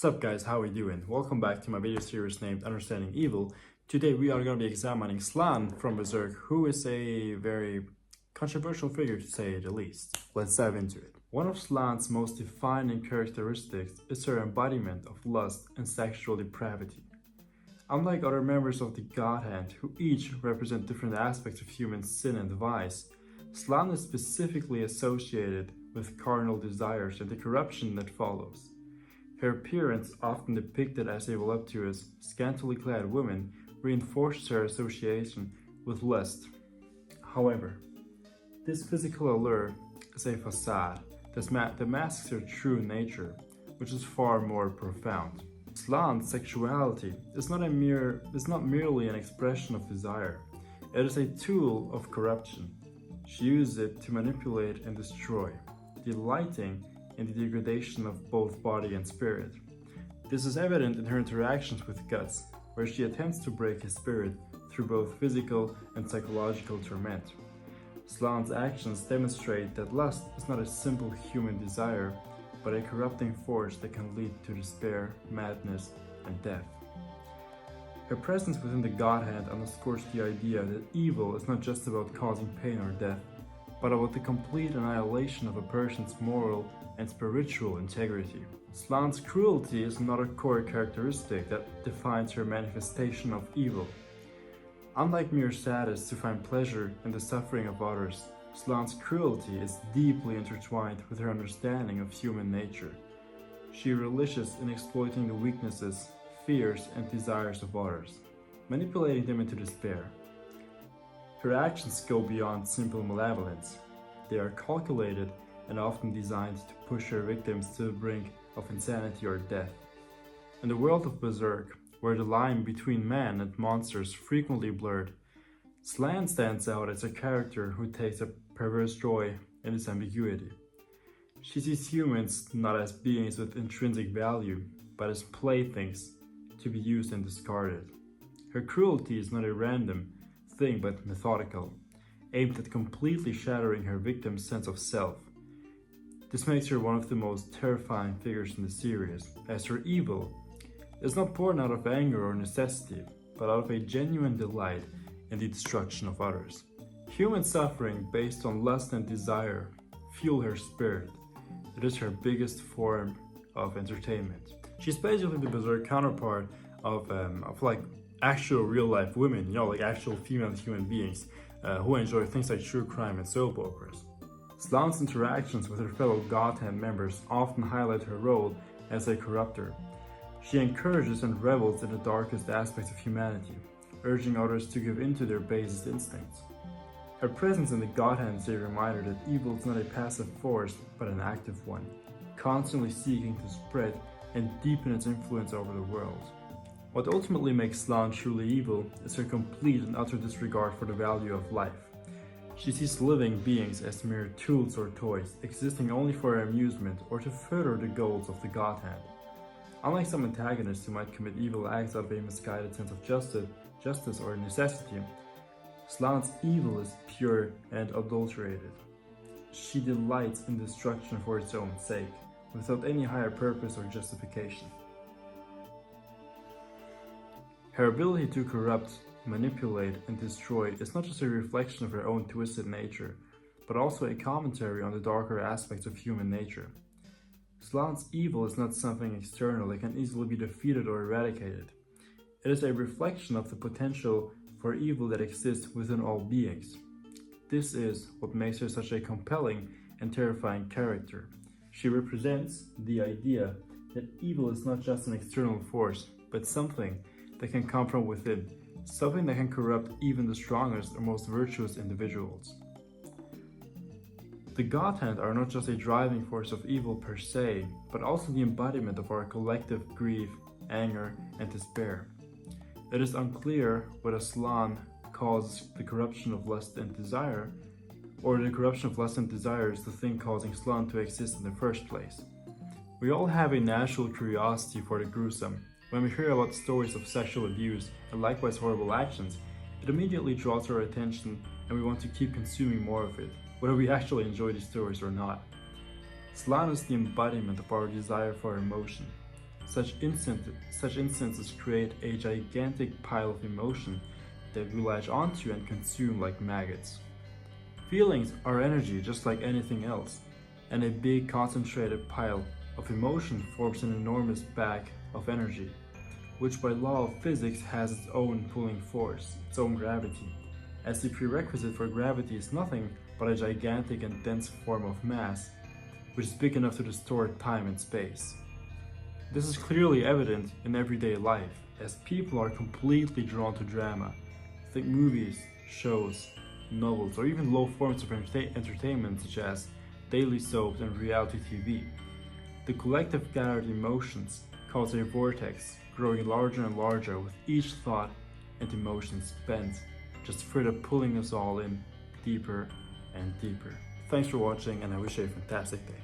Sup guys, how we doing? Welcome back to my video series named Understanding Evil. Today we are going to be examining Slan from Berserk, who is a very controversial figure to say the least. Let's dive into it. One of Slan's most defining characteristics is her embodiment of lust and sexual depravity. Unlike other members of the Godhead, who each represent different aspects of human sin and vice, Slan is specifically associated with carnal desires and the corruption that follows. Her appearance, often depicted as a voluptuous, scantily clad woman, reinforces her association with lust. However, this physical allure is a facade that masks her true nature, which is far more profound. Slan's sexuality is not merely an expression of desire. It is a tool of corruption. She uses it to manipulate and destroy, delighting in the degradation of both body and spirit. This is evident in her interactions with Guts, where she attempts to break his spirit through both physical and psychological torment. Slan's actions demonstrate that lust is not a simple human desire, but a corrupting force that can lead to despair, madness, and death. Her presence within the Godhead underscores the idea that evil is not just about causing pain or death, but about the complete annihilation of a person's moral and spiritual integrity. Slan's cruelty is another core characteristic that defines her manifestation of evil. Unlike mere sadness to find pleasure in the suffering of others, Slan's cruelty is deeply intertwined with her understanding of human nature. She relishes in exploiting the weaknesses, fears, and desires of others, manipulating them into despair. Her actions go beyond simple malevolence. They are calculated and often designed to push her victims to the brink of insanity or death. In the world of Berserk, where the line between man and monsters frequently blurred, Slan stands out as a character who takes a perverse joy in its ambiguity. She sees humans not as beings with intrinsic value, but as playthings to be used and discarded. Her cruelty is not a random thing but methodical, aimed at completely shattering her victim's sense of self. This makes her one of the most terrifying figures in the series, as her evil is not born out of anger or necessity, but out of a genuine delight in the destruction of others. Human suffering based on lust and desire fuel her spirit. It is her biggest form of entertainment. She's basically the Berserk counterpart of like actual real life women, like actual female human beings who enjoy things like true crime and soap operas. Slan's interactions with her fellow Godhead members often highlight her role as a corrupter. She encourages and revels in the darkest aspects of humanity, urging others to give in to their basest instincts. Her presence in the Godhead is a reminder that evil is not a passive force, but an active one, constantly seeking to spread and deepen its influence over the world. What ultimately makes Slan truly evil is her complete and utter disregard for the value of life. She sees living beings as mere tools or toys, existing only for her amusement or to further the goals of the Godhead. Unlike some antagonists who might commit evil acts out of a misguided sense of justice or necessity, Slan's evil is pure and adulterated. She delights in destruction for its own sake, without any higher purpose or justification. Her ability to corrupt, manipulate, and destroy is not just a reflection of her own twisted nature, but also a commentary on the darker aspects of human nature. Slan's evil is not something external that can easily be defeated or eradicated. It is a reflection of the potential for evil that exists within all beings. This is what makes her such a compelling and terrifying character. She represents the idea that evil is not just an external force, but something that can come from within, something that can corrupt even the strongest or most virtuous individuals. The Godhead are not just a driving force of evil per se, but also the embodiment of our collective grief, anger, and despair. It is unclear whether Slan causes the corruption of lust and desire, or the corruption of lust and desire is the thing causing Slan to exist in the first place. We all have a natural curiosity for the gruesome. When we hear about stories of sexual abuse and likewise horrible actions, it immediately draws our attention and we want to keep consuming more of it, whether we actually enjoy these stories or not. Slan is the embodiment of our desire for emotion. Such instances create a gigantic pile of emotion that we latch onto and consume like maggots. Feelings are energy just like anything else, and a big concentrated pile of emotion forms an enormous bag of energy, which by law of physics has its own pulling force, its own gravity, as the prerequisite for gravity is nothing but a gigantic and dense form of mass, which is big enough to distort time and space. This is clearly evident in everyday life, as people are completely drawn to drama. Think movies, shows, novels, or even low forms of entertainment such as daily soaps and reality TV. The collective gathered emotions cause a vortex growing larger and larger with each thought and emotion spent, just further pulling us all in deeper and deeper. Thanks for watching, and I wish you a fantastic day.